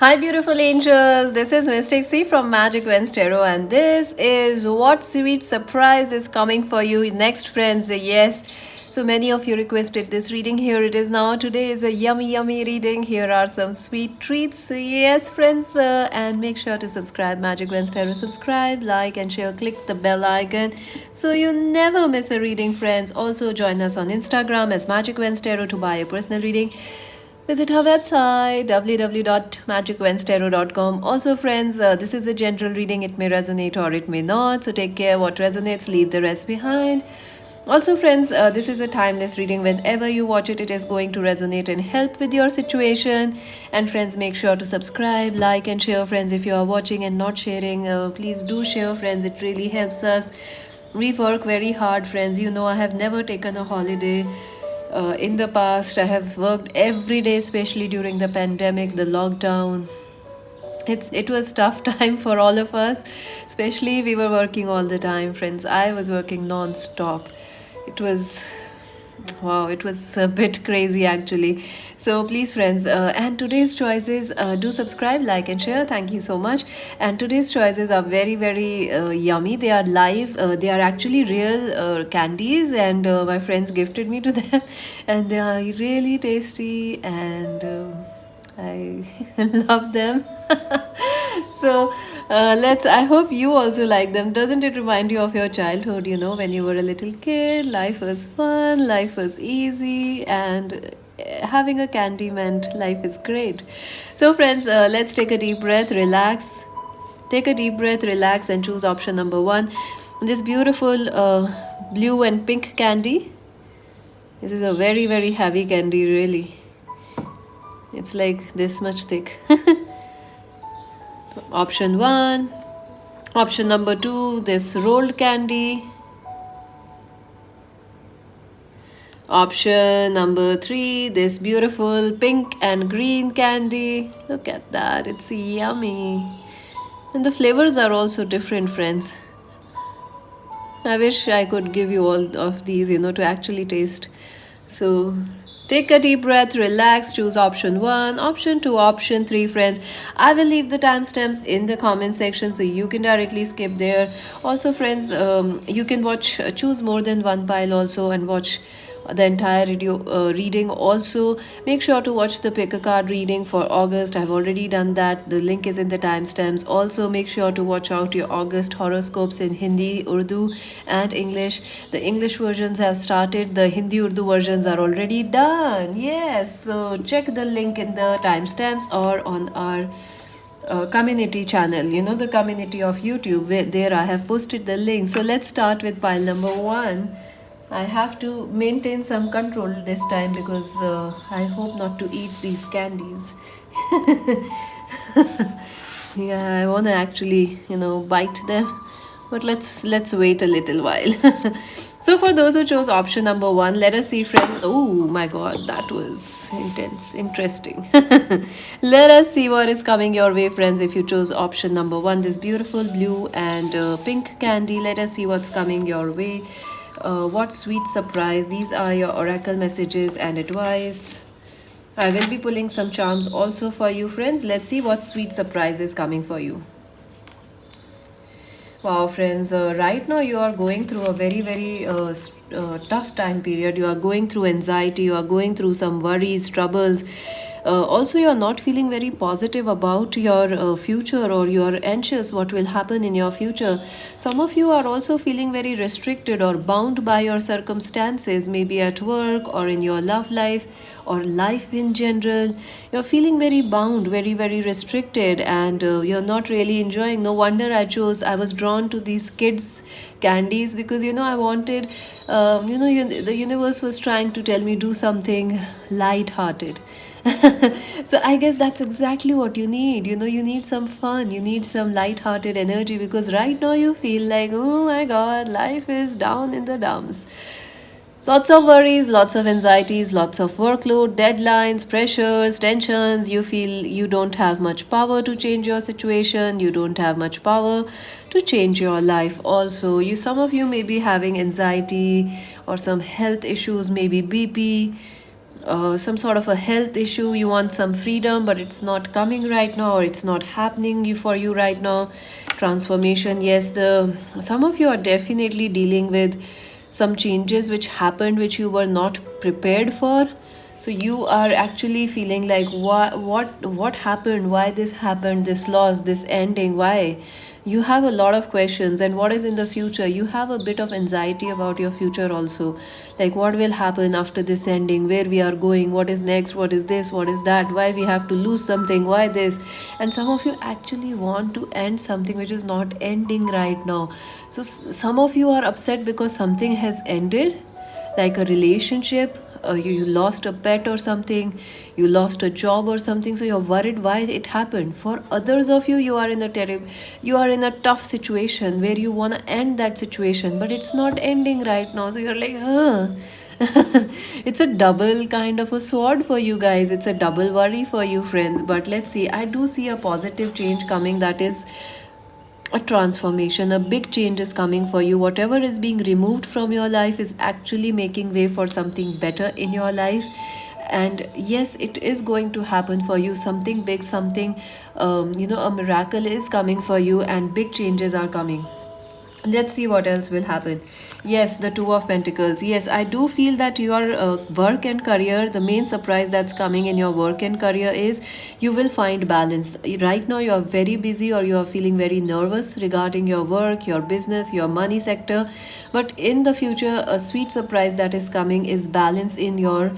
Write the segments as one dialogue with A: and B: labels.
A: Hi, beautiful angels. This is Mystic C from Magic Wednesday Tarot, and this is what sweet surprise is coming for you next, friends. Yes, so many of you requested this reading. Here it is now. Today is a yummy, yummy reading. Here are some sweet treats. Yes, friends, and make sure to subscribe. Magic Wednesday Tarot. Subscribe, like, and share. Click the bell icon so you never miss a reading, friends. Also, join us on Instagram as Magic Wednesday Tarot to buy a personal reading. Visit our website www.magicwednestarot.com. Also, friends, this is a general reading. It may resonate or it may not. So, take care. What resonates, leave the rest behind. Also, friends, this is a timeless reading. Whenever you watch it, it is going to resonate and help with your situation. And, friends, make sure to subscribe, like, and share. Friends, if you are watching and not sharing, please do share, friends. It really helps us. We work very hard, friends. You know, I have never taken a holiday. In the past, I have worked every day, especially during the pandemic, the lockdown. It was tough time for all of us, especially we were working all the time, friends. I was working non-stop. It was wow, it was a bit crazy actually. So please, friends, and today's choices, do subscribe, like, and share. Thank you so much. And today's choices are very, very yummy. They are live. They are actually real candies, and my friends gifted me to them, and they are really tasty and. I love them. So let's. I hope you also like them. Doesn't it remind you of your childhood? You know, when you were a little kid, life was fun, life was easy, and having a candy meant life is great. So, friends, let's take a deep breath, relax. Take a deep breath, relax, and choose option number one. This beautiful blue and pink candy. This is a very, very heavy candy, really. It's like this much thick. Option 1. Option number 2, this rolled candy. Option number 3, this beautiful pink and green candy. Look at that, it's yummy. And the flavors are also different, friends. I wish I could give you all of these, to actually taste. So take a deep breath, relax, choose option 1, option 2, option 3, friends. I will leave the timestamps in the comment section so you can directly skip there. Also, friends, you can choose more than one pile also and watch the entire reading. Also, make sure to watch the pick a card reading for August. I've already done that. The link is in the timestamps. Also, make sure to watch out your August horoscopes in Hindi, Urdu, and English. The English versions have started. The Hindi Urdu versions are already done. Yes, so check the link in the timestamps or on our community channel, the community of YouTube, where there I have posted the link. So let's start with pile number 1. I have to maintain some control this time because I hope not to eat these candies. Yeah, I want to actually, bite them, but let's wait a little while. So for those who chose option number 1, let us see, friends. Oh my god, that was intense, interesting. Let us see what is coming your way, friends. If you chose option number 1, this beautiful blue and pink candy, let us see what's coming your way. What sweet surprise. These are your oracle messages and advice. I will be pulling some charms also for you, friends. Let's see what sweet surprise is coming for you. Wow, friends, right now you are going through a very, very tough time period. You are going through anxiety, you are going through some worries, troubles. Also, you are not feeling very positive about your future, or you are anxious what will happen in your future. Some of you are also feeling very restricted or bound by your circumstances, maybe at work or in your love life or life in general. You're feeling very bound, very, very restricted, and you're not really enjoying. No wonder I was drawn to these kids candies because I wanted, the universe was trying to tell me do something light-hearted. So I guess that's exactly what you need. You need some fun, you need some light-hearted energy, because right now you feel like, oh my god, life is down in the dumps. Lots of worries, lots of anxieties, lots of workload, deadlines, pressures, tensions. You feel you don't have much power to change your situation. You don't have much power to change your life. Also, some of you may be having anxiety or some health issues, maybe BP, some sort of a health issue, you want some freedom but it's not coming right now, or it's not happening for you right now. Transformation, yes, the some of you are definitely dealing with some changes which happened which you were not prepared for. So you are actually feeling like what happened, why this happened, this loss, this ending, why. You have a lot of questions, and what is in the future, you have a bit of anxiety about your future also, like what will happen after this ending, where we are going, what is next, what is this, what is that, why we have to lose something, why this. And some of you actually want to end something which is not ending right now. So some of you are upset because something has ended, like a relationship, you lost a pet or something, you lost a job or something, so you're worried why it happened. For others of you, you are in a terrible, you are in a tough situation where you want to end that situation but it's not ending right now, so you're like, huh. It's a double kind of a sword for you guys, it's a double worry for you friends. But let's see, I do see a positive change coming, that is a transformation, a big change is coming for you. Whatever is being removed from your life is actually making way for something better in your life. And yes, it is going to happen for you, something big, something a miracle is coming for you, and big changes are coming. Let's see what else will happen. Yes, the Two of Pentacles. Yes, I do feel that your work and career, the main surprise that's coming in your work and career is you will find balance. Right now, you are very busy, or you are feeling very nervous regarding your work, your business, your money sector. But in the future, a sweet surprise that is coming is balance in your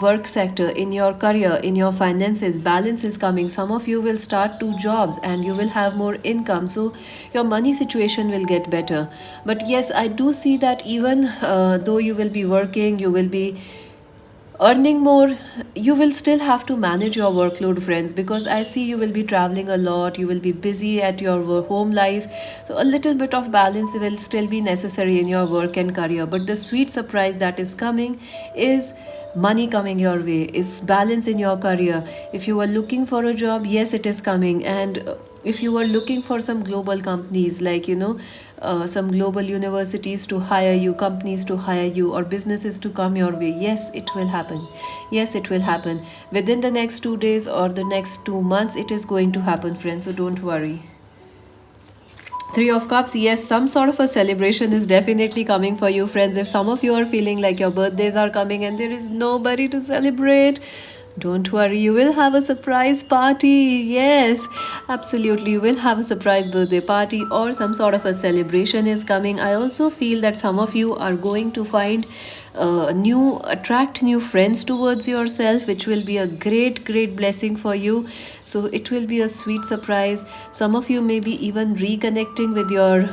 A: work sector, in your career, in your finances. Balance is coming. Some of you will start two jobs and you will have more income, so your money situation will get better. But yes, I do see that even though you will be working, you will be earning more, you will still have to manage your workload friends, because I see you will be traveling a lot, you will be busy at your home life. So a little bit of balance will still be necessary in your work and career. But the sweet surprise that is coming is money coming your way, is balance in your career. If you were looking for a job, yes, it is coming. And if you were looking for some global companies, like some global universities to hire you, companies to hire you, or businesses to come your way, yes, it will happen. Yes, it will happen within the next 2 days or the next 2 months. It is going to happen friends, so don't worry. Three of Cups, yes, some sort of a celebration is definitely coming for you, friends. If some of you are feeling like your birthdays are coming and there is nobody to celebrate, don't worry, you will have a surprise party. Yes, absolutely, you will have a surprise birthday party, or some sort of a celebration is coming. I also feel that some of you are going to find attract new friends towards yourself, which will be a great blessing for you. So it will be a sweet surprise. Some of you may be even reconnecting with your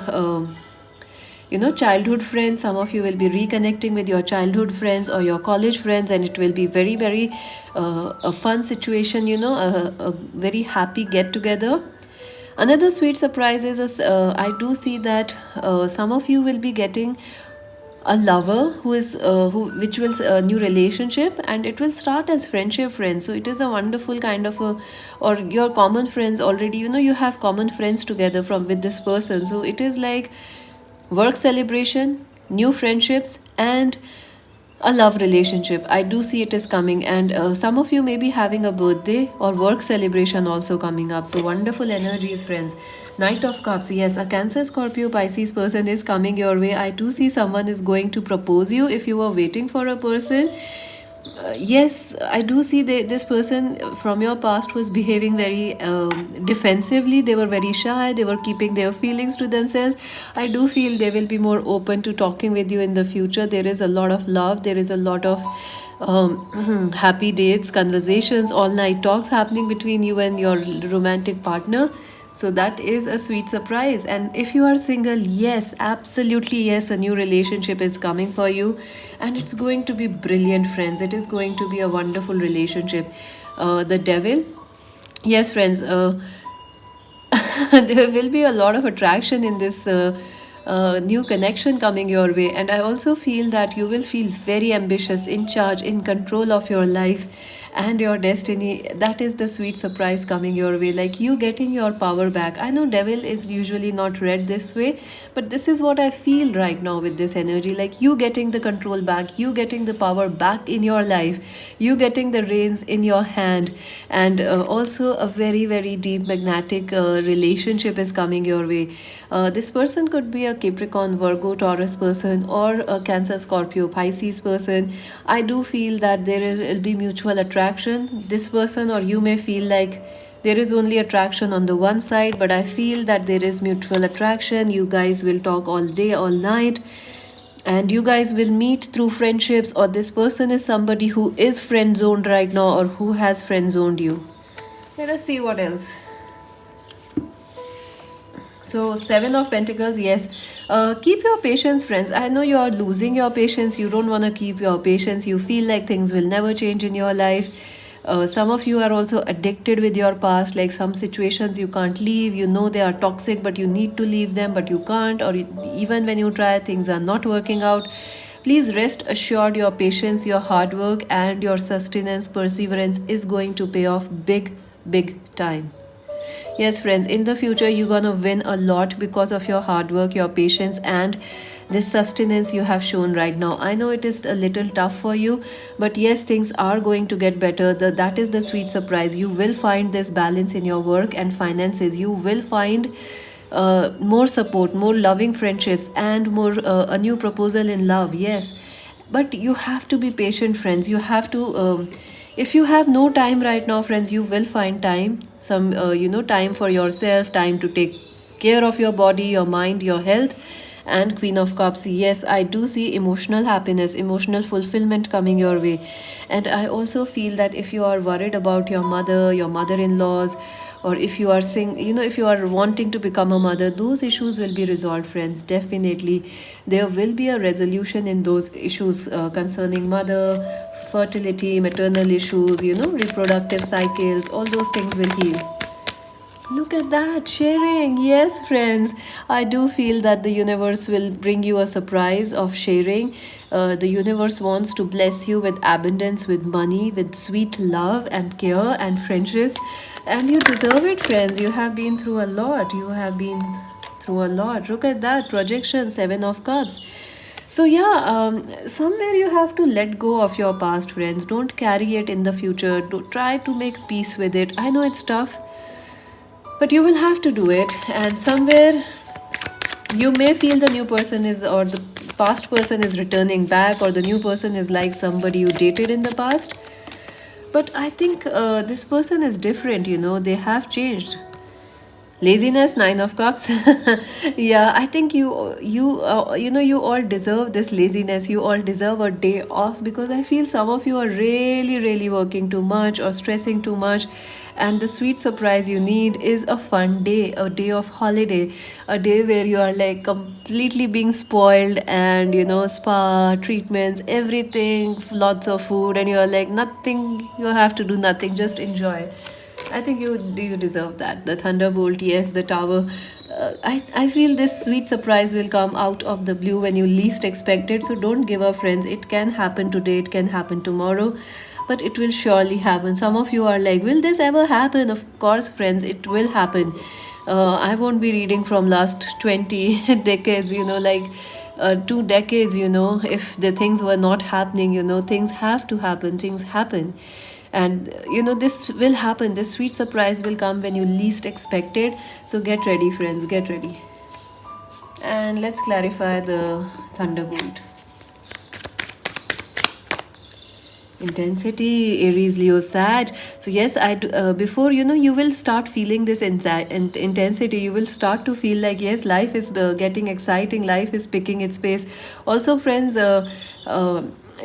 A: childhood friends. Some of you will be reconnecting with your childhood friends or your college friends, and it will be very a fun situation, a very happy get together. Another sweet surprise is I do see that some of you will be getting a lover who is who which will a new relationship, and it will start as friendship friends. So it is a wonderful kind of a, or your common friends already, you have common friends together from with this person. So it is like work celebration, new friendships, and a love relationship. I do see it is coming. And some of you may be having a birthday or work celebration also coming up. So wonderful energies friends. Knight of Cups, yes, a Cancer, Scorpio, Pisces person is coming your way. I do see someone is going to propose you if you were waiting for a person. Yes, I do see this person from your past was behaving very defensively. They were very shy. They were keeping their feelings to themselves. I do feel they will be more open to talking with you in the future. There is a lot of love. There is a lot of happy dates, conversations, all night talks happening between you and your romantic partner. So that is a sweet surprise. And if you are single, yes, absolutely yes, a new relationship is coming for you. And it's going to be brilliant, friends. It is going to be a wonderful relationship. The Devil, yes, friends, there will be a lot of attraction in this new connection coming your way. And I also feel that you will feel very ambitious, in charge, in control of your life. and your destiny. That is the sweet surprise coming your way, like you getting your power back. I know devil is usually not read this way, but this is what I feel right now with this energy, like you getting the control back, you getting the power back in your life, you getting the reins in your hand. And also a very very deep magnetic relationship is coming your way. This person could be a Capricorn, Virgo, Taurus person, or a Cancer, Scorpio, Pisces person. I do feel that will be mutual attraction. This person or you may feel like there is only attraction on the one side, but I feel that there is mutual attraction. You guys will talk all day, all night, and you guys will meet through friendships, or this person is somebody who is friend zoned right now or who has friend zoned you. Let us see what else. So, Seven of Pentacles, yes. Keep your patience, friends. I know you are losing your patience. You don't want to keep your patience. You feel like things will never change in your life. Some of you are also addicted with your past, like some situations you can't leave. You know they are toxic, but you need to leave them, but you can't. Or even when you try, things are not working out. Please rest assured your patience, your hard work, and your sustenance, perseverance is going to pay off big, big time. Yes, friends, in the future, you're gonna win a lot because of your hard work, your patience, and this sustenance you have shown right now. I know it is a little tough for you, but yes, things are going to get better. That is the sweet surprise. You will find this balance in your work and finances. You will find more support, more loving friendships, and more a new proposal in love. Yes, but you have to be patient, friends. You have to. If you have no time right now, friends, you will find time. Some time for yourself, time to take care of your body, your mind, your health. And Queen of Cups, yes, I do see emotional happiness, emotional fulfillment coming your way. And I also feel that if you are worried about your mother-in-laws, or if you are if you are wanting to become a mother, those issues will be resolved, friends. Definitely there will be a resolution in those issues concerning mother, fertility, maternal issues, reproductive cycles. All those things will heal. Look at that, sharing. Yes, friends, I do feel that the universe will bring you a surprise of sharing. The universe wants to bless you with abundance, with money, with sweet love and care and friendships. And you deserve it, friends. You have been through a lot. You have been through a lot. Look at that projection, Seven of Cups. So, yeah, somewhere you have to let go of your past, friends. Don't carry it in the future. Try to make peace with it. I know it's tough, but you will have to do it. And somewhere you may feel the new person is, or the past person is returning back, or the new person is like somebody you dated in the past. But I think this person is different, they have changed. Laziness, Nine of Cups. Yeah, I think you all deserve this laziness. You all deserve a day off, because I feel some of you are really really working too much or stressing too much. And the sweet surprise you need is a fun day, a day of holiday, a day where you are like completely being spoiled, and spa treatments, everything, lots of food, and you are like nothing, you have to do nothing, just enjoy. I think you deserve that. The thunderbolt, yes, the tower. I feel this sweet surprise will come out of the blue when you least expect it. So don't give up, friends. It can happen today. It can happen tomorrow, but it will surely happen. Some of you are like, will this ever happen? Of course, friends, it will happen. I won't be reading from last 20 decades. Like 2 decades. If the things were not happening, things have to happen. Things happen. And this will happen. This sweet surprise will come when you least expect it. So get ready, friends, get ready. And let's clarify the thunderbolt. Intensity, Aries, Leo, Sag. So yes, I do, before you will start feeling this intensity. You will start to feel like, yes, life is getting exciting, life is picking its pace. Also, friends,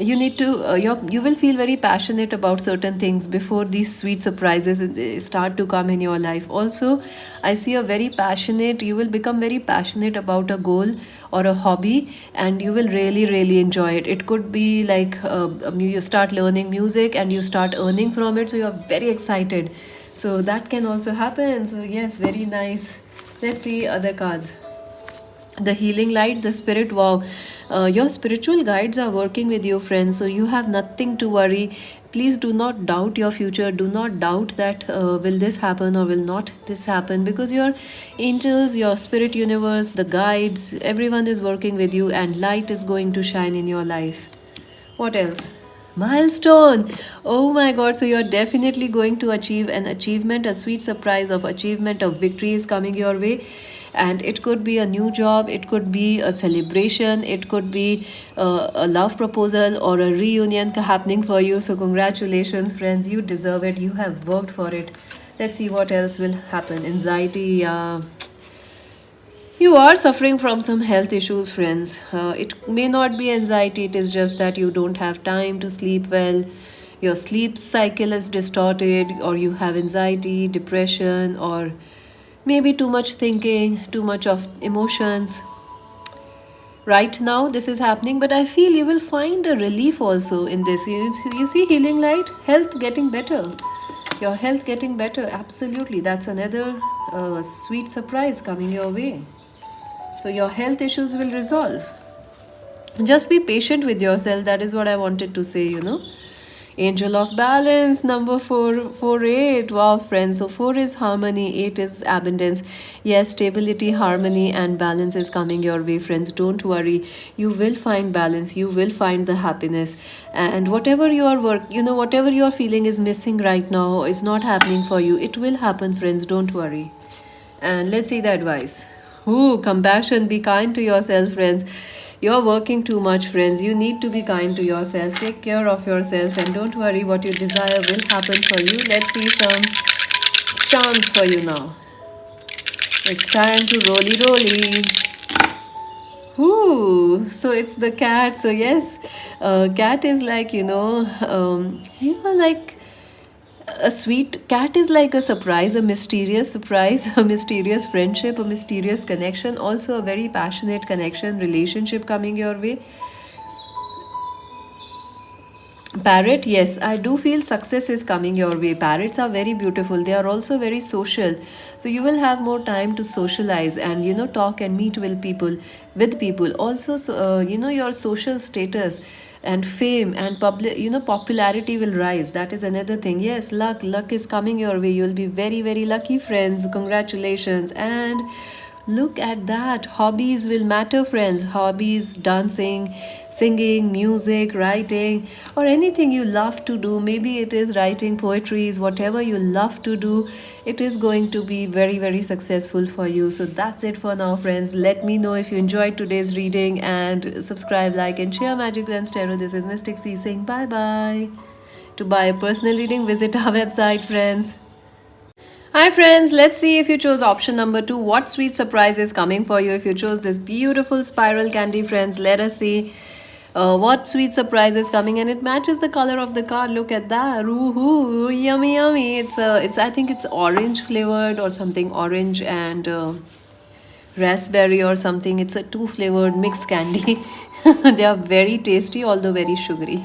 A: you need to you will feel very passionate about certain things before these sweet surprises start to come in your life. Also, I see a very passionate, you will become very passionate about a goal or a hobby, and you will really really enjoy it. It could be like you start learning music and you start earning from it, so you're very excited. So that can also happen. So yes, very nice. Let's see other cards. The healing light, the spirit. Wow, your spiritual guides are working with you, friends, so you have nothing to worry. Please do not doubt your future. Do not doubt that will this happen or will not this happen, because your angels, your spirit universe, the guides, everyone is working with you, and light is going to shine in your life. What else? Milestone. Oh my god, so you're definitely going to achieve an achievement, a sweet surprise of achievement, of victory is coming your way. And it could be a new job, it could be a celebration, it could be a love proposal or a reunion happening for you. So congratulations friends, you deserve it, you have worked for it. Let's see what else will happen. Anxiety, you are suffering from some health issues, friends. It may not be anxiety, it is just that you don't have time to sleep well. Your sleep cycle is distorted, or you have anxiety, depression, or maybe too much thinking, too much of emotions. Right now, this is happening, but I feel you will find a relief also in this. You see, healing light, health getting better. Your health getting better, absolutely. That's another sweet surprise coming your way. So your health issues will resolve. Just be patient with yourself. That is what I wanted to say. Angel of balance, number 4, 8. Wow, friends. So 4 is harmony, 8 is abundance. Yes, stability, harmony, and balance is coming your way, friends. Don't worry. You will find balance. You will find the happiness. And whatever your whatever you're feeling is missing right now, is not happening for you. It will happen, friends. Don't worry. And let's see the advice. Ooh, compassion. Be kind to yourself, friends. You're working too much, friends. You need to be kind to yourself. Take care of yourself, and don't worry, what you desire will happen for you. Let's see some charms for you now. It's time to roly. Ooh, so it's the cat. So yes, cat is like like a sweet cat is like a surprise, a mysterious surprise, a mysterious friendship, a mysterious connection, also a very passionate connection, relationship coming your way. Parrot, yes, I do feel success is coming your way. Parrots are very beautiful, they are also very social, so you will have more time to socialize and talk and meet with people also. So your social status and fame and public popularity will rise. That is another thing. Yes, luck is coming your way. You'll be very, very lucky, friends. Congratulations. And look at that. Hobbies will matter, friends. Hobbies, dancing, singing, music, writing, or anything you love to do. Maybe it is writing poetries, whatever you love to do, it is going to be very, very successful for you. So that's it for now, friends. Let me know if you enjoyed today's reading, and subscribe, like, and share Magic Lens Tarot. This is Mystic C saying bye bye. To buy a personal reading, visit our website, friends. Hi friends, let's see if you chose option number 2. What sweet surprise is coming for you if you chose this beautiful spiral candy, friends? Let us see what sweet surprise is coming, and it matches the color of the card. Look at that. Ooh, yummy, yummy. It's I think it's orange flavored or something, orange and raspberry or something. It's a 2 flavored mixed candy. They are very tasty, although very sugary.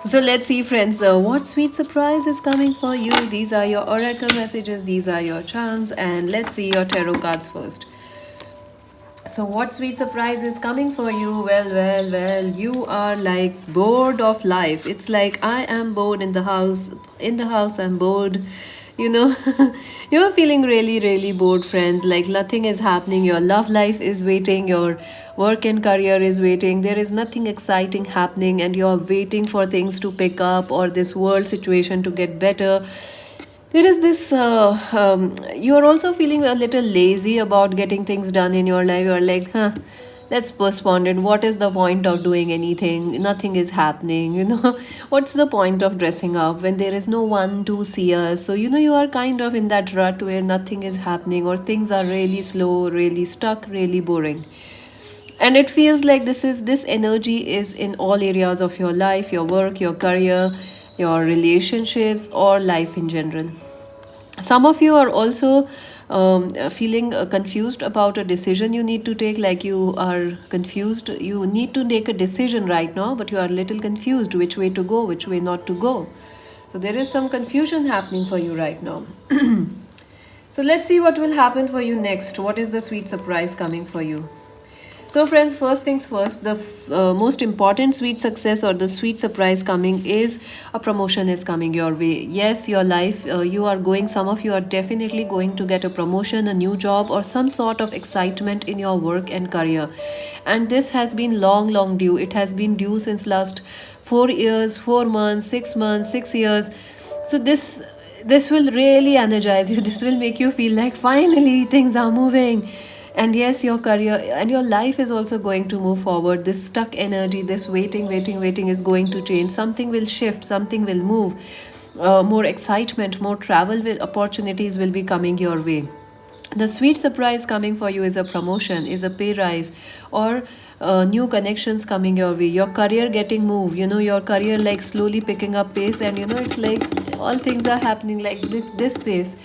A: So let's see, friends, what sweet surprise is coming for you. These are your oracle messages, these are your charms, and let's see your tarot cards first. So what sweet surprise is coming for you? Well, you are like bored of life. It's like, I am bored in the house. In the house, I'm bored. You know, you're feeling really, really bored, friends. Like nothing is happening. Your love life is waiting. Your work and career is waiting. There is nothing exciting happening, and you're waiting for things to pick up or this world situation to get better. There is this, you're also feeling a little lazy about getting things done in your life. You're like, let's postpone it. What is the point of doing anything? Nothing is happening. What's the point of dressing up when there is no one to see us? So, you are kind of in that rut where nothing is happening, or things are really slow, really stuck, really boring. And it feels like this energy is in all areas of your life, your work, your career, your relationships, or life in general. Some of you are also feeling confused about a decision you need to take. Like you are confused, you need to take a decision right now, but you are a little confused which way to go, which way not to go. So there is some confusion happening for you right now. So let's see what will happen for you next. What is the sweet surprise coming for you? So, friends, first things first, the most important sweet success or the sweet surprise coming is a promotion is coming your way. Yes, your life, you are going, some of you are definitely going to get a promotion, a new job, or some sort of excitement in your work and career. And this has been long, long due. It has been due since last 4 years, 4 months, 6 months, 6 years. So, this will really energize you. This will make you feel like finally things are moving. And yes, your career and your life is also going to move forward. This stuck energy, this waiting is going to change. Something will shift, something will move. More excitement, more travel will, opportunities will be coming your way. The sweet surprise coming for you is a promotion, is a pay rise, or new connections coming your way. Your career getting moved, your career like slowly picking up pace, and it's like all things are happening like this pace,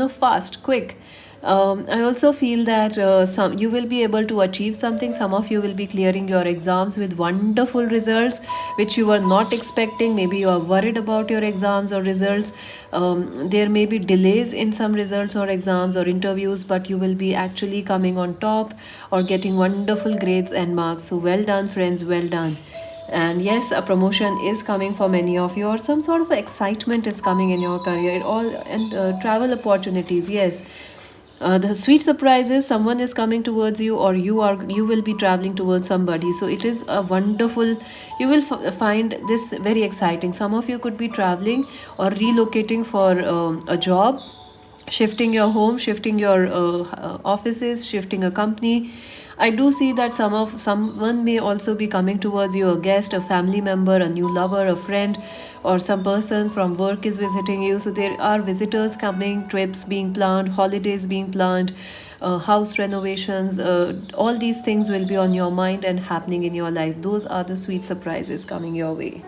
A: fast, quick. I also feel that some you will be able to achieve something. Some of you will be clearing your exams with wonderful results, which you were not expecting. Maybe you are worried about your exams or results. There may be delays in some results or exams or interviews, but you will be actually coming on top or getting wonderful grades and marks. So well done, friends. Well done. And yes, a promotion is coming for many of you, or some sort of excitement is coming in your career. It all and travel opportunities. Yes, the sweet surprise is someone is coming towards you, or you will be traveling towards somebody. So it is a wonderful, you will find this very exciting. Some of you could be traveling or relocating for a job, shifting your home, shifting your offices, shifting a company. I do see that someone may also be coming towards you, a guest, a family member, a new lover, a friend, or some person from work is visiting you. So there are visitors coming, trips being planned, holidays being planned, house renovations. All these things will be on your mind and happening in your life. Those are the sweet surprises coming your way.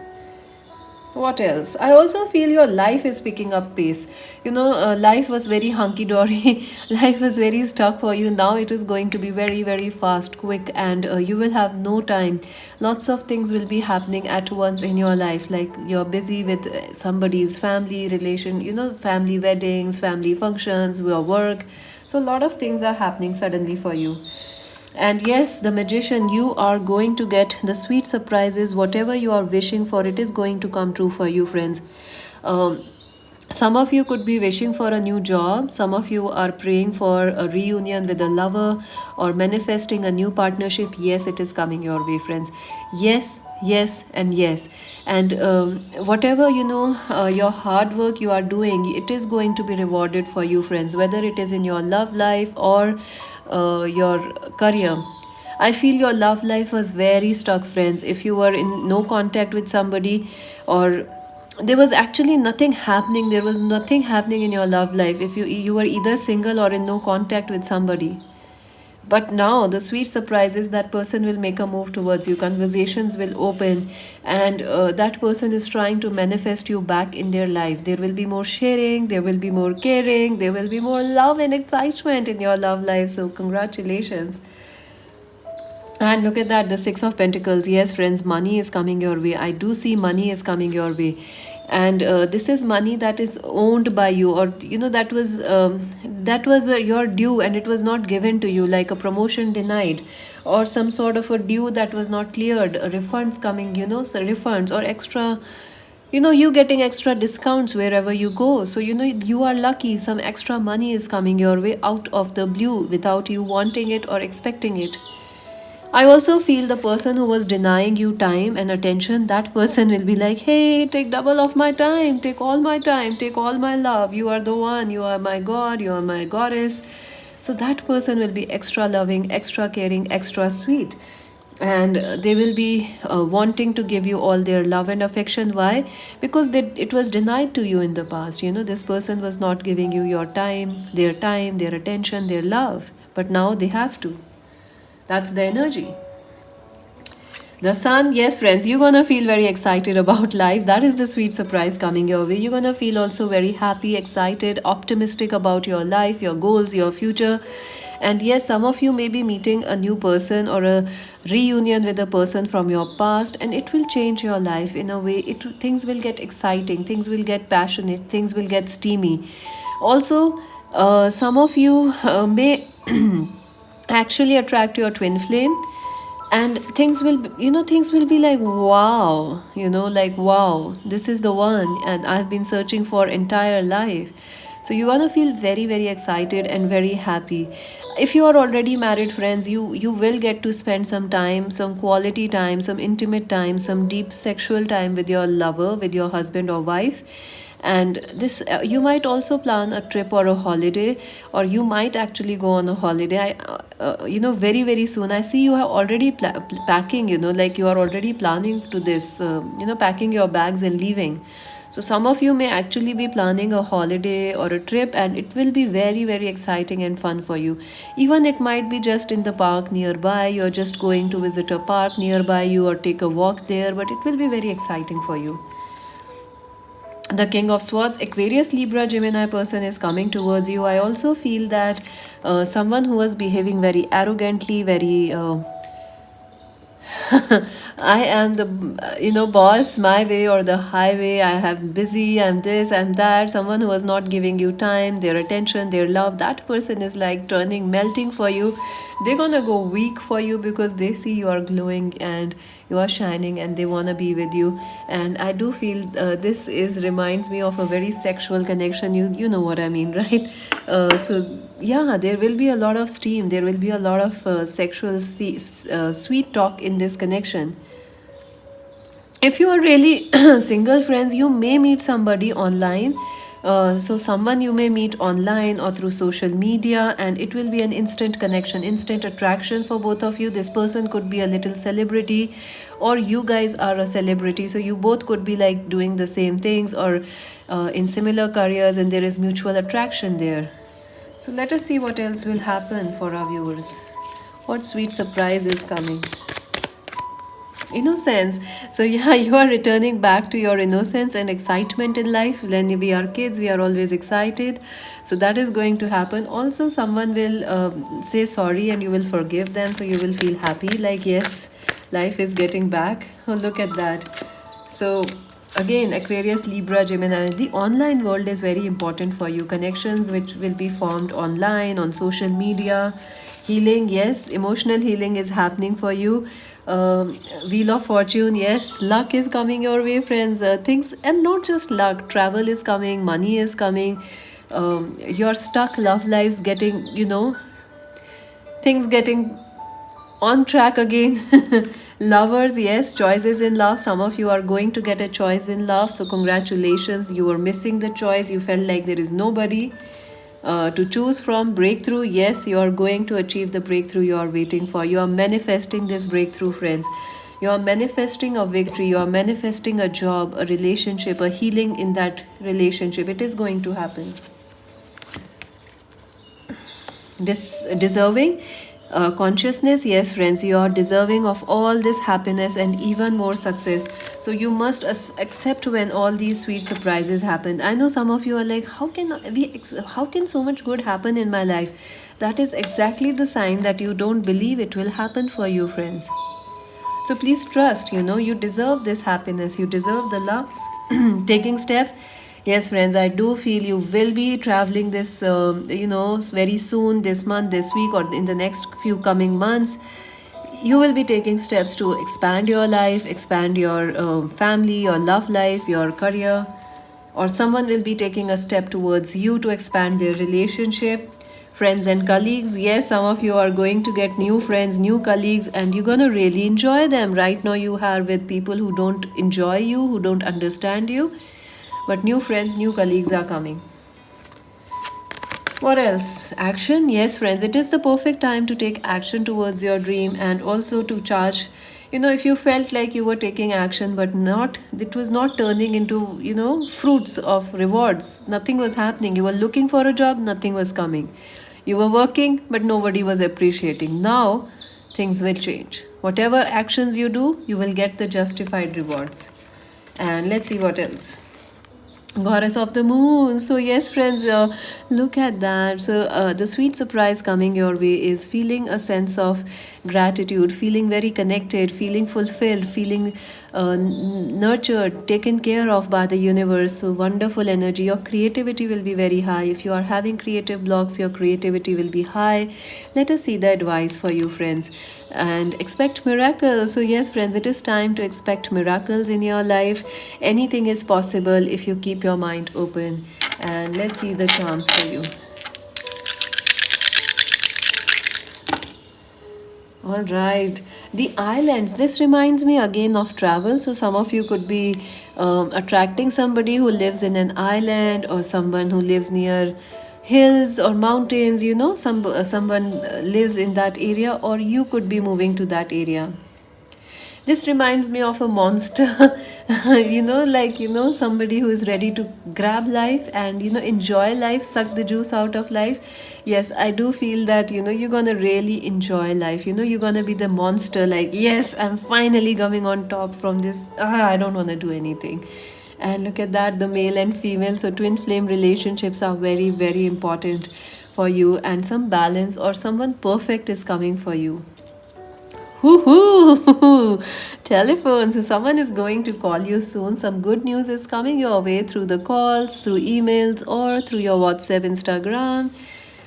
A: What else? I also feel your life is picking up pace. Life was very hunky dory. Life was very stuck for you. Now it is going to be very, very fast, quick, and you will have no time. Lots of things will be happening at once in your life. Like you're busy with somebody's family relation, family weddings, family functions, your work. So a lot of things are happening suddenly for you. And yes, the magician, you are going to get the sweet surprises. Whatever you are wishing for, it is going to come true for you, friends. Um, some of you could be wishing for a new job. Some of you are praying for a reunion with a lover or manifesting a new partnership. Yes, it is coming your way, friends. Yes, yes, and yes. And whatever your hard work you are doing, it is going to be rewarded for you, friends. Whether it is in your love life or your career. I feel your love life was very stuck, friends. If you were in no contact with somebody, or there was actually nothing happening, there was nothing happening in your love life. If you were either single or in no contact with somebody, but now the sweet surprise is that person will make a move towards you. Conversations will open, and that person is trying to manifest you back in their life. There will be more sharing, there will be more caring, there will be more love and excitement in your love life. So, congratulations. And look at that, the Six of Pentacles. Yes, friends, money is coming your way. I do see money is coming your way. And this is money that is owned by you, or that was your due and it was not given to you, like a promotion denied, or some sort of a due that was not cleared. Refunds coming, so refunds or extra, you getting extra discounts wherever you go. So you are lucky. Some extra money is coming your way out of the blue without you wanting it or expecting it. I also feel the person who was denying you time and attention, that person will be like, hey, take double of my time, take all my time, take all my love. You are the one, you are my God, you are my goddess. So that person will be extra loving, extra caring, extra sweet. And they will be wanting to give you all their love and affection. Why? Because it was denied to you in the past. This person was not giving you your time, their attention, their love. But now they have to. That's the energy. The sun, yes, friends, you're gonna feel very excited about life. That is the sweet surprise coming your way. You're gonna feel also very happy, excited, optimistic about your life, your goals, your future. And yes, some of you may be meeting a new person or a reunion with a person from your past, and it will change your life in a way. Things will get exciting, things will get passionate, things will get steamy. Also, some of you may actually attract your twin flame. and things will be like wow, like wow, this is the one, and I've been searching for entire life. So you're gonna feel very very excited and very happy. If you are already married, friends, you will get to spend some time, some quality time, some intimate time, some deep sexual time with your lover, with your husband or wife. And this you might also plan a trip or a holiday, or you might actually go on a holiday. Very very soon I see you are already packing, like you are already planning to this, packing your bags and leaving. So some of you may actually be planning a holiday or a trip, and it will be very very exciting and fun for you. Even it might be just in the park nearby, you're just going to visit a park nearby you or take a walk there, but it will be very exciting for you. The King of Swords, Aquarius, Libra, Gemini person is coming towards you. I also feel that someone who was behaving very arrogantly, very I am the boss, my way or the highway. I have busy, I'm this, I'm that. Someone who was not giving you time, their attention, their love. That person is like turning, melting for you. They're gonna go weak for you because they see you are glowing and you are shining, and they wanna be with you. And I do feel this is reminds me of a very sexual connection. You know what I mean, right? So yeah, there will be a lot of steam, there will be a lot of sexual sweet talk in this connection. If you are really single, friends, you may meet somebody online. So someone you may meet online or through social media, and it will be an instant connection, instant attraction for both of you. This person could be a little celebrity, or you guys are a celebrity, so you both could be like doing the same things, or in similar careers, and there is mutual attraction there. So let us see what else will happen for our viewers. What sweet surprise is coming? Innocence. So yeah, you are returning back to your innocence and excitement in life. When we are kids, we are always excited. So that is going to happen. Also, someone will say sorry and you will forgive them. So you will feel happy, like yes, life is getting back. Oh, look at that. So again, Aquarius, Libra, Gemini, the online world is very important for you. Connections which will be formed online, on social media. Healing, yes, emotional healing is happening for you. Wheel of Fortune, yes, luck is coming your way, friends. Things, and not just luck, travel is coming, money is coming. Your stuck love lives getting, things getting on track again. Lovers, yes, choices in love. Some of you are going to get a choice in love, so congratulations. You were missing the choice, you felt like there is nobody to choose from. Breakthrough, yes, you are going to achieve the breakthrough you are waiting for. You are manifesting this breakthrough, friends. You are manifesting a victory, you are manifesting a job, a relationship, a healing in that relationship. It is going to happen. Deserving, consciousness, yes, friends, you are deserving of all this happiness and even more success. So you must accept when all these sweet surprises happen. I know some of you are like, how can so much good happen in my life? That is exactly the sign that you don't believe it will happen for you, friends. So please trust, you deserve this happiness, you deserve the love. Taking steps. Yes, friends, I do feel you will be traveling this, very soon, this month, this week, or in the next few coming months. You will be taking steps to expand your life, expand your family, your love life, your career, or someone will be taking a step towards you to expand their relationship. Friends and colleagues, yes, some of you are going to get new friends, new colleagues, and you're going to really enjoy them. Right now you are with people who don't enjoy you, who don't understand you, but new friends, new colleagues are coming. What else? Action. Yes, friends, it is the perfect time to take action towards your dream, and also to charge. If you felt like you were taking action but it was not turning into, fruits of rewards, nothing was happening. You were looking for a job, nothing was coming. You were working, but nobody was appreciating. Now, things will change. Whatever actions you do, you will get the justified rewards. And let's see what else. Goddess of the moon. So yes, friends, look at that. So the sweet surprise coming your way is feeling a sense of gratitude, feeling very connected, feeling fulfilled, feeling nurtured, taken care of by the universe. So wonderful energy. Your creativity will be very high. If you are having creative blocks, your creativity will be high. Let us see the advice for you, friends. and expect miracles. So yes friends, it is time to expect miracles in your life. Anything is possible if you keep your mind open. And let's see the charms for you. All right, the islands. This reminds me again of travel. So, some of you could be attracting somebody who lives in an island, or someone who lives near hills or mountains. Someone lives in that area, or you could be moving to that area. This reminds me of a monster, somebody who is ready to grab life and, enjoy life, suck the juice out of life. Yes, I do feel that, you're gonna really enjoy life. You're gonna be the monster, like, yes, I'm finally coming on top from this. I don't wanna do anything. And look at that, the male and female. So, twin flame relationships are very, very important for you, and some balance or someone perfect is coming for you. Hoo-hoo! Telephone. So someone is going to call you soon. Some good news is coming your way through the calls, through emails, or through your WhatsApp, Instagram,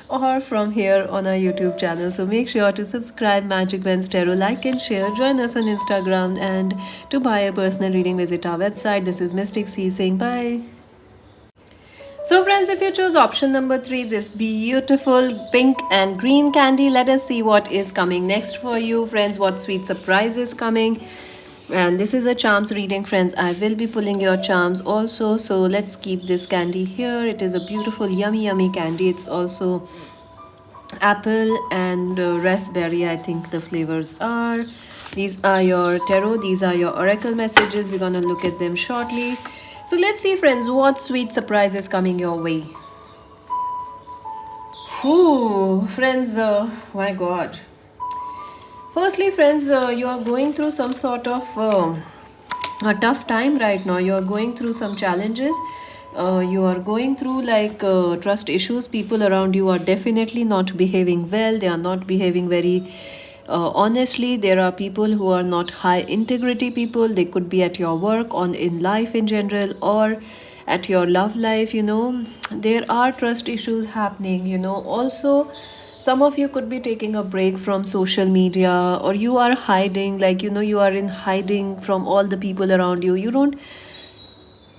A: or from here on our YouTube channel. So make sure to subscribe Magic Ben's Tarot, like and share. Join us on Instagram, and to buy a personal reading, visit our website. This is Mystic C saying bye. So friends, if you choose option number 3, this beautiful pink and green candy, let us see what is coming next for you friends. What sweet surprise is coming. And this is a charms reading friends. I will be pulling your charms also. So let's keep this candy here. It is a beautiful yummy candy. It's also apple and raspberry, I think the flavors are. These are your tarot. These are your oracle messages. We're gonna look at them shortly. So let's see friends, what sweet surprise is coming your way. Whew, friends, my god. Firstly friends, you are going through some sort of a tough time right now. You are going through some challenges. You are going through like trust issues. People around you are definitely not behaving well. They are not behaving very honestly. There are people who are not high integrity people. They could be at your work, on in life in general, or at your love life. There are trust issues happening. Also some of you could be taking a break from social media, or you are hiding, like, you are in hiding from all the people around you. You don't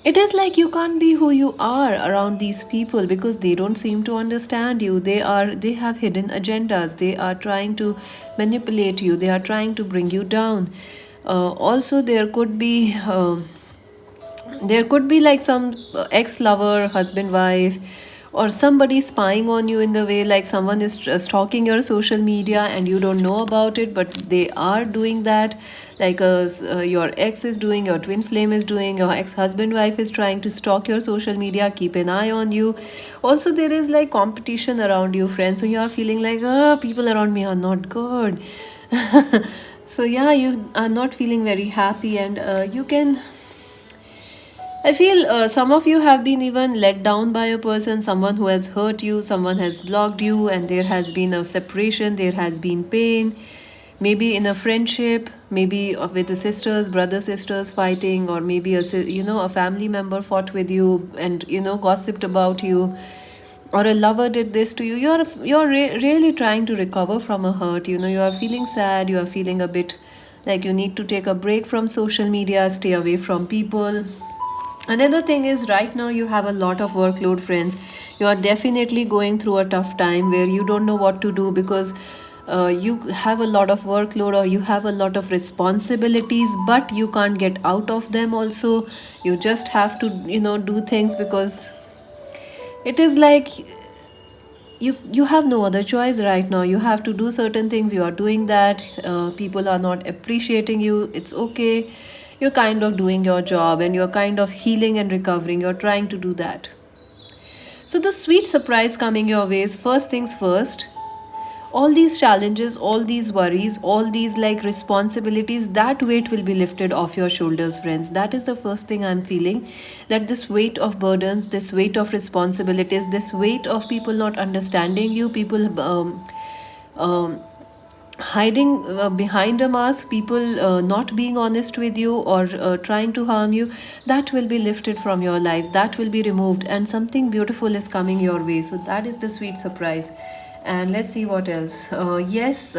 A: It is like you can't be who you are around these people because they don't seem to understand you. They have hidden agendas. They are trying to manipulate you. They are trying to bring you down. Also there could be like some ex-lover, husband, wife, or somebody spying on you in the way, like someone is stalking your social media and you don't know about it, but they are doing that. Like your ex is doing, your twin flame is doing, your ex-husband, wife is trying to stalk your social media. Keep an eye on you. Also there is like competition around you friends, so you are feeling like, people around me are not good. So yeah, you are not feeling very happy, and you can I feel some of you have been even let down by a person, someone who has hurt you, someone has blocked you, and there has been a separation, there has been pain. Maybe in a friendship, maybe with the sisters, brothers, sisters fighting, or maybe a family member fought with you and gossiped about you, or a lover did this to you. Really trying to recover from a hurt. You are feeling sad. You are feeling a bit like you need to take a break from social media, stay away from people. Another thing is, right now you have a lot of workload friends. You are definitely going through a tough time where you don't know what to do because you have a lot of workload, or you have a lot of responsibilities, but you can't get out of them also. You just have to do things because it is like you have no other choice right now. You have to do certain things. You are doing that. People are not appreciating you. It's okay. You're kind of doing your job, and you're kind of healing and recovering. You're trying to do that. So the sweet surprise coming your way is, first things first, all these challenges, all these worries, all these like responsibilities, that weight will be lifted off your shoulders friends. That is the first thing I'm feeling, that this weight of burdens, this weight of responsibilities, this weight of people not understanding you, people um, hiding behind a mask, people not being honest with you, or trying to harm you, that will be lifted from your life, that will be removed, and something beautiful is coming your way. So that is the sweet surprise. And let's see what else. Yes,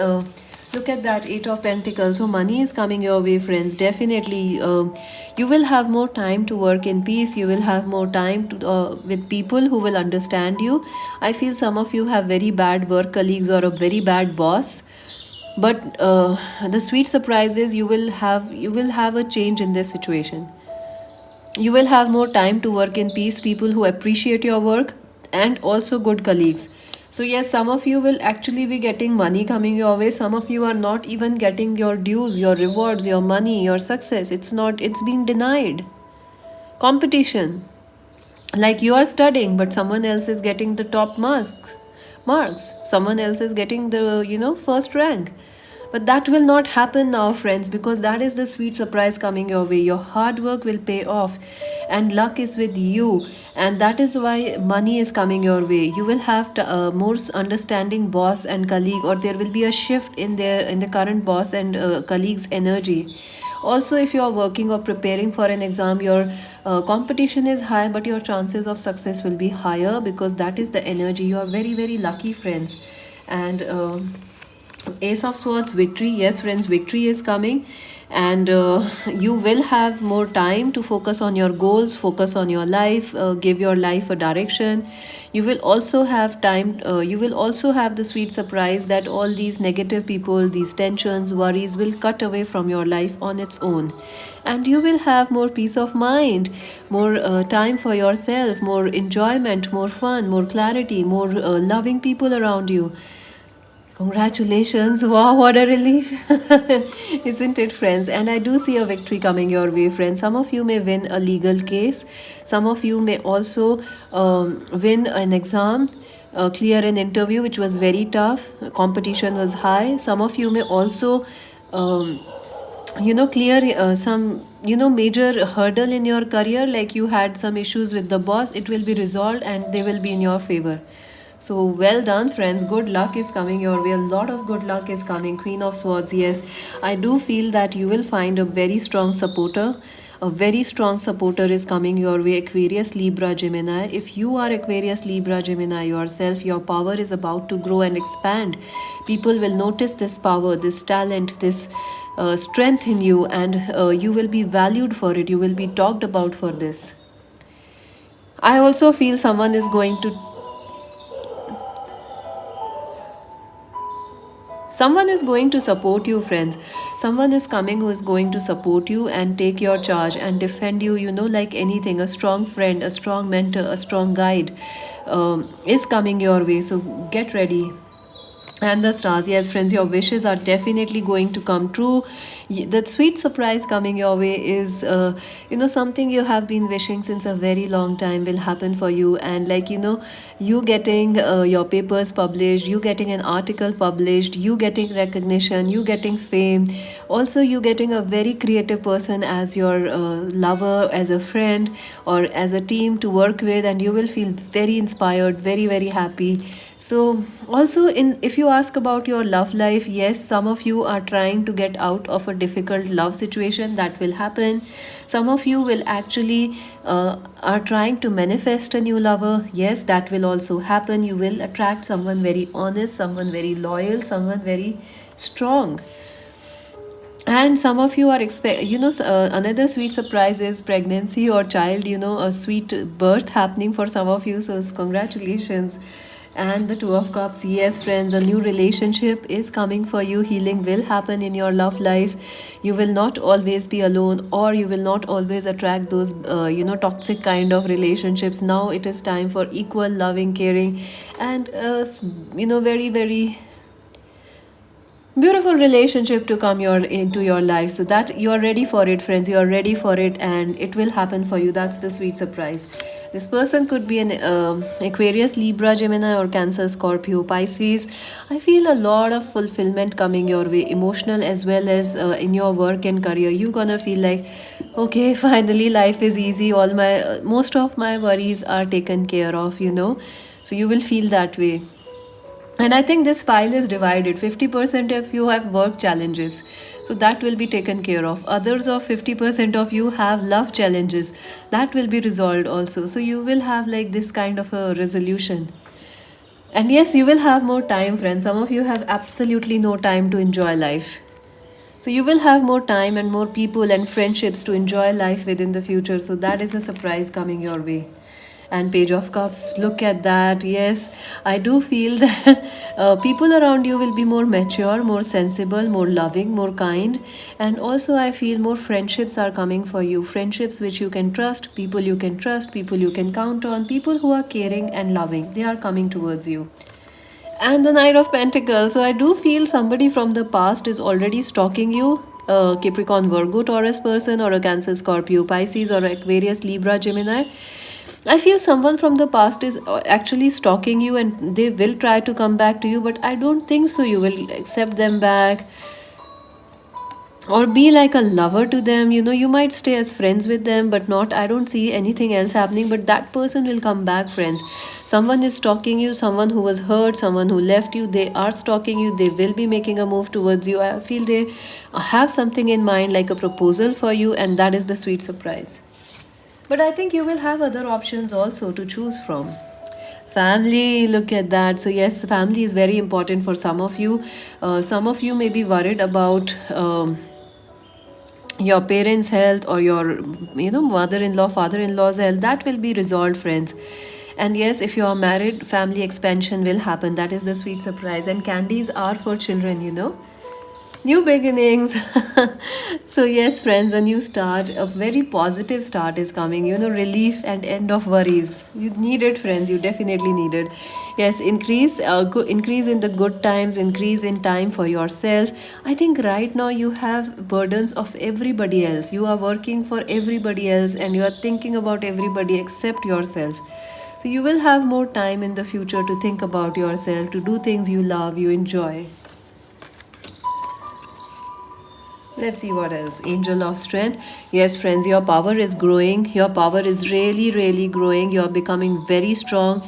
A: Look at that, Eight of Pentacles. So money is coming your way, friends. Definitely, you will have more time to work in peace. You will have more time to with people who will understand you. I feel some of you have very bad work colleagues or a very bad boss, but the sweet surprise is you will have a change in this situation. You will have more time to work in peace, people who appreciate your work, and also good colleagues. So, yes, some of you will actually be getting money coming your way. Some of you are not even getting your dues, your rewards, your money, your success. It's not, it's being denied. Competition. Like you are studying, but someone else is getting the top marks. Someone else is getting the, first rank. But that will not happen now, friends, because that is the sweet surprise coming your way. Your hard work will pay off, and luck is with you. And that is why money is coming your way. You will have more understanding boss and colleague, or there will be a shift in the current boss and colleagues' energy. Also, if you are working or preparing for an exam, your competition is high, but your chances of success will be higher because that is the energy. You are very, very lucky, friends. And Ace of Swords, victory. Yes, friends, victory is coming, and you will have more time to focus on your goals, focus on your life, give your life a direction. You will also have time, you will also have the sweet surprise that all these negative people, these tensions, worries will cut away from your life on its own. And you will have more peace of mind, more time for yourself, more enjoyment, more fun, more clarity, more loving people around you. Congratulations. Wow, what a relief. Isn't it, friends? And I do see a victory coming your way, friends. Some of you may win a legal case. Some of you may also win an exam, clear an interview which was very tough. Competition was high. Some of you may also, um, clear some, major hurdle in your career, like you had some issues with the boss. It will be resolved and they will be in your favor. So well done, friends. Good luck is coming your way. A lot of good luck is coming. Queen of Swords. Yes, I do feel that you will find a very strong supporter. A very strong supporter is coming your way. Aquarius, Libra, Gemini. If you are Aquarius, Libra, Gemini yourself, your power is about to grow and expand. People will notice this power, this talent, this strength in you, and you will be valued for it. You will be talked about for this. I also feel someone is going to support you, friends. Someone is coming who is going to support you and take your charge and defend you, like anything. A strong friend, a strong mentor, a strong guide is coming your way. So get ready. And the stars, yes, friends, your wishes are definitely going to come true. The sweet surprise coming your way is, something you have been wishing since a very long time will happen for you. And, like, you getting your papers published, you getting an article published, you getting recognition, you getting fame. Also, you getting a very creative person as your lover, as a friend, or as a team to work with, and you will feel very inspired, very, very happy. So also, in if you ask about your love life, yes, some of you are trying to get out of a difficult love situation. That will happen. Some of you will actually are trying to manifest a new lover. Yes, that will also happen. You will attract someone very honest, someone very loyal, someone very strong. And some of you are another sweet surprise is pregnancy or child, a sweet birth happening for some of you. So congratulations. And the Two of Cups, yes, friends, a new relationship is coming for you. Healing will happen in your love life. You will not always be alone, or you will not always attract those, toxic kind of relationships. Now it is time for equal, loving, caring, and, very, very beautiful relationship to come into your life. So that you are ready for it, friends. You are ready for it, and it will happen for you. That's the sweet surprise. This person could be an Aquarius, Libra, Gemini, or Cancer, Scorpio, Pisces. I feel a lot of fulfillment coming your way, emotional as well as in your work and career. You're gonna feel like, okay, finally life is easy. All my most of my worries are taken care of. So you will feel that way. And I think this pile is divided. 50% of you have work challenges. So that will be taken care of. Others of 50% of you have love challenges. That will be resolved also. So you will have like this kind of a resolution. And yes, you will have more time, friends. Some of you have absolutely no time to enjoy life. So you will have more time and more people and friendships to enjoy life within the future. So that is a surprise coming your way. And Page of Cups, look at that. Yes, I do feel that people around you will be more mature, more sensible, more loving, more kind. And also, I feel more friendships are coming for you. Friendships which you can trust, people you can count on, people who are caring and loving. They are coming towards you. And the Knight of Pentacles. So I do feel somebody from the past is already stalking you. A Capricorn, Virgo, Taurus person, or a Cancer, Scorpio, Pisces, or Aquarius, Libra, Gemini. I feel someone from the past is actually stalking you and they will try to come back to you, but I don't think so. You will accept them back or be like a lover to them. You know, you might stay as friends with them, but not, I don't see anything else happening. But that person will come back, friends. Someone is stalking you, someone who was hurt, someone who left you, they are stalking you, they will be making a move towards you. I feel they have something in mind, like a proposal for you, and that is the sweet surprise. But I think you will have other options also to choose from. Family, look at that. So yes, family is very important for some of you. Some of you may be worried about your parents' health or your, mother-in-law, father-in-law's health. That will be resolved, friends. And yes, if you are married, family expansion will happen. That is the sweet surprise. And candies are for children. New beginnings. So yes, friends, a new start, a very positive start is coming. Relief and end of worries. You need it, friends. You definitely need it. Yes, increase in the good times, increase in time for yourself. I think right now you have burdens of everybody else. You are working for everybody else and you are thinking about everybody except yourself. So you will have more time in the future to think about yourself, to do things you love, you enjoy. Let's see what else. Angel of Strength. Yes, friends, your power is growing. Your power is really, really growing. You're becoming very strong.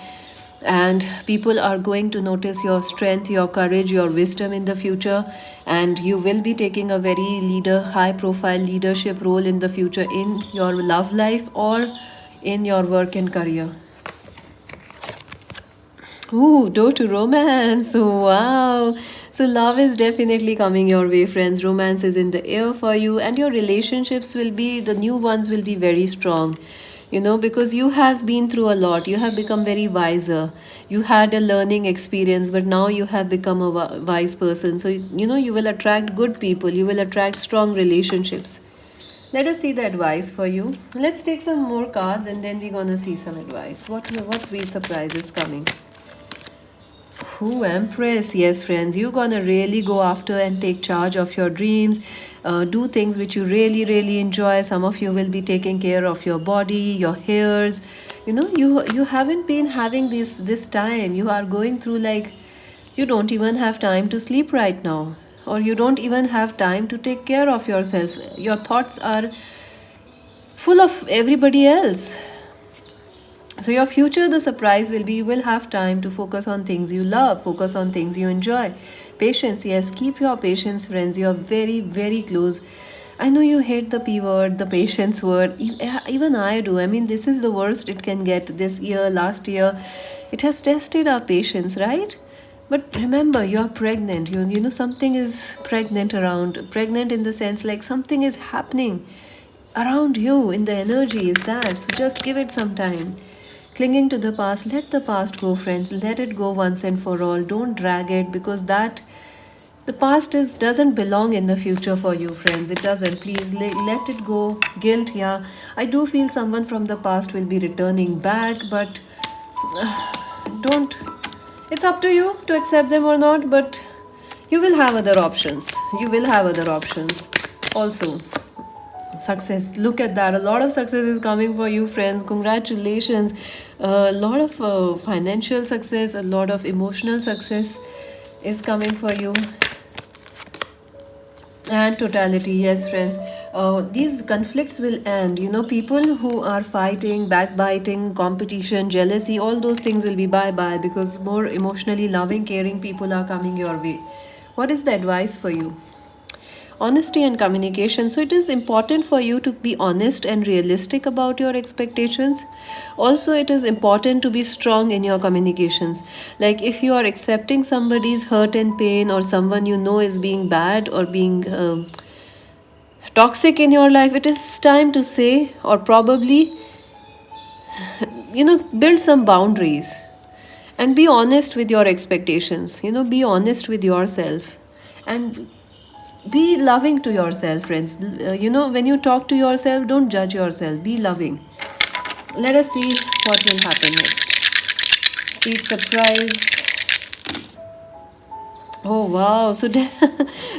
A: And people are going to notice your strength, your courage, your wisdom in the future. And you will be taking a very high profile leadership role in the future in your love life or in your work and career. Ooh, door to romance. Wow. So, love is definitely coming your way, friends. Romance is in the air for you, and your relationships will be, the new ones will be very strong. Because you have been through a lot, you have become very wiser. You had a learning experience, but now you have become a wise person. So, you will attract good people, you will attract strong relationships. Let us see the advice for you. Let's take some more cards and then we're gonna see some advice. What sweet surprise is coming? Who, Empress? Yes, friends, you're gonna really go after and take charge of your dreams. Do things which you really, really enjoy. Some of you will be taking care of your body, your hairs. You haven't been having this time. You are going through like you don't even have time to sleep right now, or you don't even have time to take care of yourself. Your thoughts are full of everybody else. So, your future, the surprise will be you will have time to focus on things you love, focus on things you enjoy. Patience, yes, keep your patience, friends. You are very, very close. I know you hate the P word, the patience word. Even I do. I mean, this is the worst it can get. This year, last year, it has tested our patience, right? But remember, you are pregnant. You know something is pregnant around. Pregnant in the sense like something is happening around you in the energy is that. So just give it some time. Clinging to the past, let the past go, friends. Let it go once and for all. Don't drag it because that the past is doesn't belong in the future for you, friends. It doesn't. Please let it go. Guilt, yeah. I do feel someone from the past will be returning back, but don't. It's up to you to accept them or not, but you will have other options. You will have other options. Also, success, look at that, a lot of success is coming for you, friends. Congratulations. A lot of financial success, a lot of emotional success is coming for you. And totality, yes, friends. These conflicts will end. People who are fighting, backbiting, competition, jealousy, all those things will be bye bye because more emotionally loving, caring people are coming your way. What is the advice for you? honesty and communication. So it is important for you to be honest and realistic about your expectations. Also, it is important to be strong in your communications. Like if you are accepting somebody's hurt and pain, or someone you know is being bad or being toxic in your life, it is time to say, or probably, build some boundaries and be honest with your expectations. Be honest with yourself and be loving to yourself, friends. When you talk to yourself, don't judge yourself, be loving. Let us see what will happen next. Sweet surprise. Oh wow, so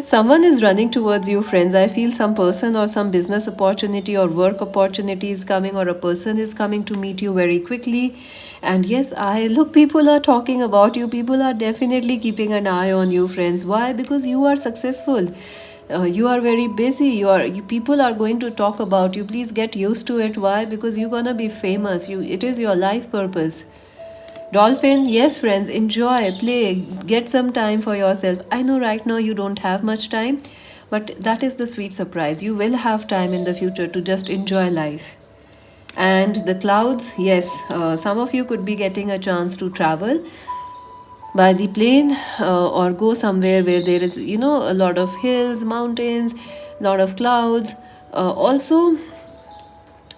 A: someone is running towards you, friends. I feel some person or some business opportunity or work opportunity is coming, or a person is coming to meet you very quickly. And yes, I look, people are talking about you. People are definitely keeping an eye on you, friends. Why? Because you are successful. You are very busy. People are going to talk about you. Please get used to it. Why? Because you're gonna be famous. It is your life purpose. Dolphin, yes, friends, enjoy, play, get some time for yourself. I know right now you don't have much time, but that is the sweet surprise. You will have time in the future to just enjoy life. And the clouds, yes, some of you could be getting a chance to travel by the plane, or go somewhere where there is, a lot of hills, mountains, lot of clouds. Also,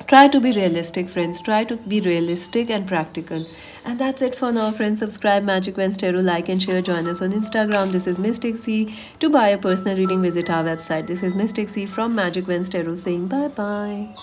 A: try to be realistic, friends. Try to be realistic and practical. And that's it for now, friends. Subscribe Magic Vens Tarot, like and share. Join us on Instagram. This is Mystic C. To buy a personal reading, visit our website. This is Mystic C from Magic Vens Tarot saying bye bye.